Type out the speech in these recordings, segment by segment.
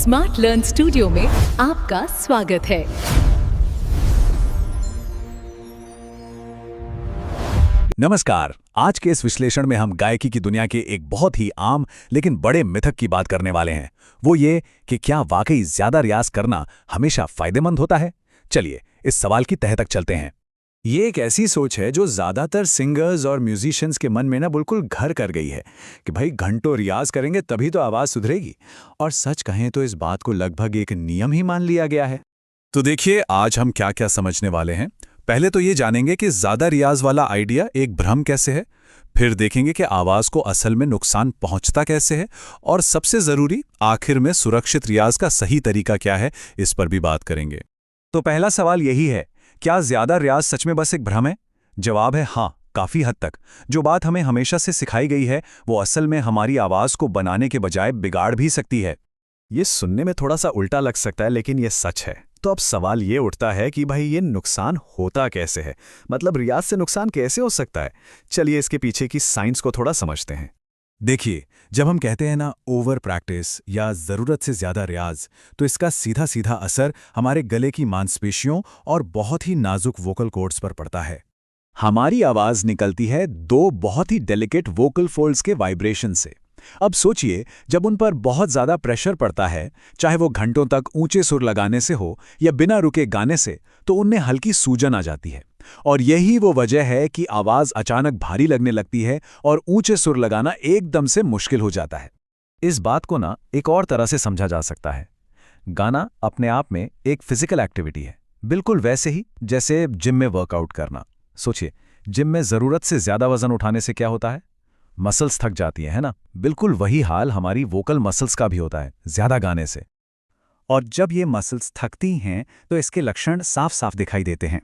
Smart learn studio में आपका स्वागत है। नमस्कार। आज के इस विश्लेषण में हम गायकी की दुनिया के एक बहुत ही आम लेकिन बड़े मिथक की बात करने वाले हैं। वो ये कि क्या वाकई ज्यादा रियाज करना हमेशा फायदेमंद होता है। चलिए इस सवाल की तह तक चलते हैं। ये एक ऐसी सोच है जो ज़्यादातर सिंगर्स और म्यूजिशियंस के मन में ना बिल्कुल घर कर गई है कि भाई घंटों रियाज करेंगे तभी तो आवाज़ सुधरेगी। और सच कहें तो इस बात को लगभग एक नियम ही मान लिया गया है। तो देखिए आज हम क्या क्या समझने वाले हैं। पहले तो ये जानेंगे कि ज्यादा रियाज वाला आइडिया एक भ्रम कैसे है, फिर देखेंगे कि आवाज को असल में नुकसान पहुंचता कैसे है, और सबसे जरूरी आखिर में सुरक्षित रियाज का सही तरीका क्या है, इस पर भी बात करेंगे। तो पहला सवाल यही है, क्या ज्यादा रियाज सच में बस एक भ्रम है? जवाब है हाँ, काफी हद तक। जो बात हमें हमेशा से सिखाई गई है वो असल में हमारी आवाज को बनाने के बजाय बिगाड़ भी सकती है। ये सुनने में थोड़ा सा उल्टा लग सकता है लेकिन ये सच है। तो अब सवाल ये उठता है कि भाई ये नुकसान होता कैसे है, मतलब रियाज से नुकसान कैसे हो सकता है। चलिए इसके पीछे की साइंस को थोड़ा समझते हैं। देखिए, जब हम कहते हैं ना ओवर प्रैक्टिस या ज़रूरत से ज़्यादा रियाज, तो इसका सीधा सीधा असर हमारे गले की मांसपेशियों और बहुत ही नाजुक वोकल कॉर्ड्स पर पड़ता है। हमारी आवाज़ निकलती है दो बहुत ही डेलिकेट वोकल फोल्ड्स के वाइब्रेशन से। अब सोचिए, जब उन पर बहुत ज़्यादा प्रेशर पड़ता है, चाहे वो घंटों तक ऊंचे सुर लगाने से हो या बिना रुके गाने से, तो उनमें हल्की सूजन आ जाती है। और यही वो वजह है कि आवाज़ अचानक भारी लगने लगती है और ऊंचे सुर लगाना एकदम से मुश्किल हो जाता है। इस बात को ना एक और तरह से समझा जा सकता है। गाना अपने आप में एक फिजिकल एक्टिविटी है, बिल्कुल वैसे ही जैसे जिम में वर्कआउट करना। सोचिए, जिम में ज़रूरत से ज़्यादा वजन उठाने से क्या होता है? मसल्स थक जाती है ना। बिल्कुल वही हाल हमारी वोकल मसल्स का भी होता है ज़्यादा गाने से। और जब ये मसल्स थकती हैं तो इसके लक्षण साफ साफ दिखाई देते हैं।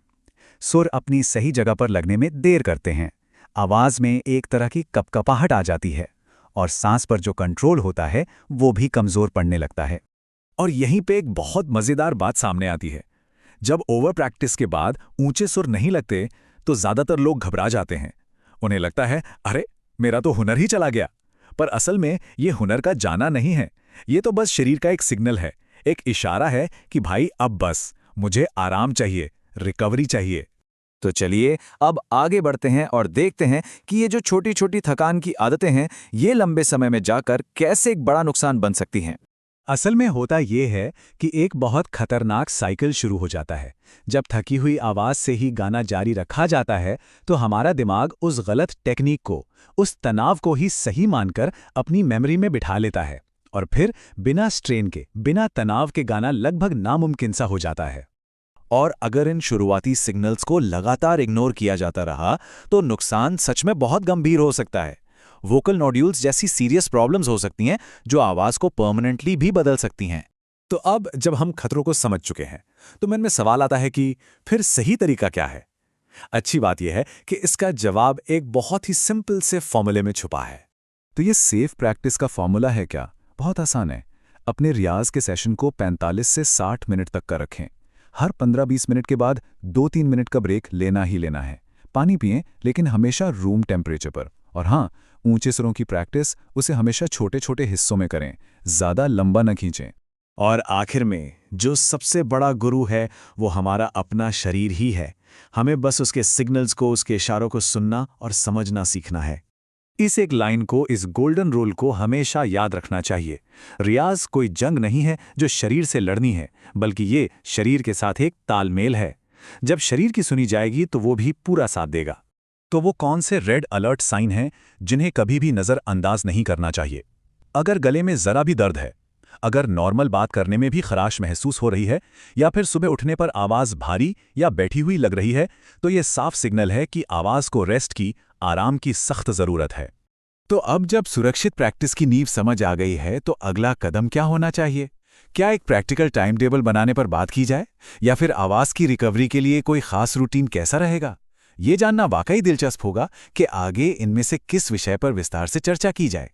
सुर अपनी सही जगह पर लगने में देर करते हैं, आवाज़ में एक तरह की कपकपाहट आ जाती है, और सांस पर जो कंट्रोल होता है वो भी कमज़ोर पड़ने लगता है। और यहीं पे एक बहुत मज़ेदार बात सामने आती है। जब ओवर प्रैक्टिस के बाद ऊंचे सुर नहीं लगते तो ज़्यादातर लोग घबरा जाते हैं। उन्हें लगता है अरे मेरा तो हुनर ही चला गया। पर असल में ये हुनर का जाना नहीं है, ये तो बस शरीर का एक सिग्नल है, एक इशारा है कि भाई अब बस मुझे आराम चाहिए, रिकवरी चाहिए। तो चलिए अब आगे बढ़ते हैं और देखते हैं कि ये जो छोटी छोटी थकान की आदतें हैं ये लंबे समय में जाकर कैसे एक बड़ा नुकसान बन सकती हैं। असल में होता ये है कि एक बहुत खतरनाक साइकिल शुरू हो जाता है। जब थकी हुई आवाज़ से ही गाना जारी रखा जाता है तो हमारा दिमाग उस गलत टेक्निक को, उस तनाव को ही सही मानकर अपनी मेमोरी में बिठा लेता है, और फिर बिना स्ट्रेन के, बिना तनाव के गाना लगभग नामुमकिन सा हो जाता है। और अगर इन शुरुआती सिग्नल्स को लगातार इग्नोर किया जाता रहा तो नुकसान सच में बहुत गंभीर हो सकता है। वोकल नोड्यूल्स जैसी सीरियस प्रॉब्लम्स हो सकती हैं जो आवाज़ को परमानेंटली भी बदल सकती हैं। तो अब जब हम खतरों को समझ चुके हैं तो मन में सवाल आता है कि फिर सही तरीका क्या है। अच्छी बात यह है कि इसका जवाब एक बहुत ही सिंपल से फॉर्मूले में छुपा है। तो ये सेफ प्रैक्टिस का फॉर्मूला है क्या? बहुत आसान है। अपने रियाज के सेशन को 45 से 60 मिनट तक का रखें। हर 15-20 मिनट के बाद 2-3 मिनट का ब्रेक लेना ही लेना है। पानी पिएं, लेकिन हमेशा रूम टेम्परेचर पर। और हाँ, ऊंचे सुरों की प्रैक्टिस उसे हमेशा छोटे छोटे हिस्सों में करें, ज़्यादा लंबा न खींचें। और आखिर में जो सबसे बड़ा गुरु है वो हमारा अपना शरीर ही है। हमें बस उसके सिग्नल्स को, उसके इशारों को सुनना और समझना सीखना है। इस एक लाइन को, इस गोल्डन रूल को हमेशा याद रखना चाहिए। रियाज कोई जंग नहीं है जो शरीर से लड़नी है, बल्कि ये शरीर के साथ एक तालमेल है। जब शरीर की सुनी जाएगी तो वो भी पूरा साथ देगा। तो वो कौन से रेड अलर्ट साइन हैं जिन्हें कभी भी नज़रअंदाज नहीं करना चाहिए? अगर गले में ज़रा भी दर्द है, अगर नॉर्मल बात करने में भी खराश महसूस हो रही है, या फिर सुबह उठने पर आवाज़ भारी या बैठी हुई लग रही है, तो ये साफ सिग्नल है कि आवाज़ को रेस्ट की, आराम की सख्त ज़रूरत है। तो अब जब सुरक्षित प्रैक्टिस की नींव समझ आ गई है तो अगला कदम क्या होना चाहिए? क्या एक प्रैक्टिकल टाइम टेबल बनाने पर बात की जाए, या फिर आवाज़ की रिकवरी के लिए कोई खास रूटीन कैसा रहेगा? ये जानना वाकई दिलचस्प होगा कि आगे इनमें से किस विषय पर विस्तार से चर्चा की जाए।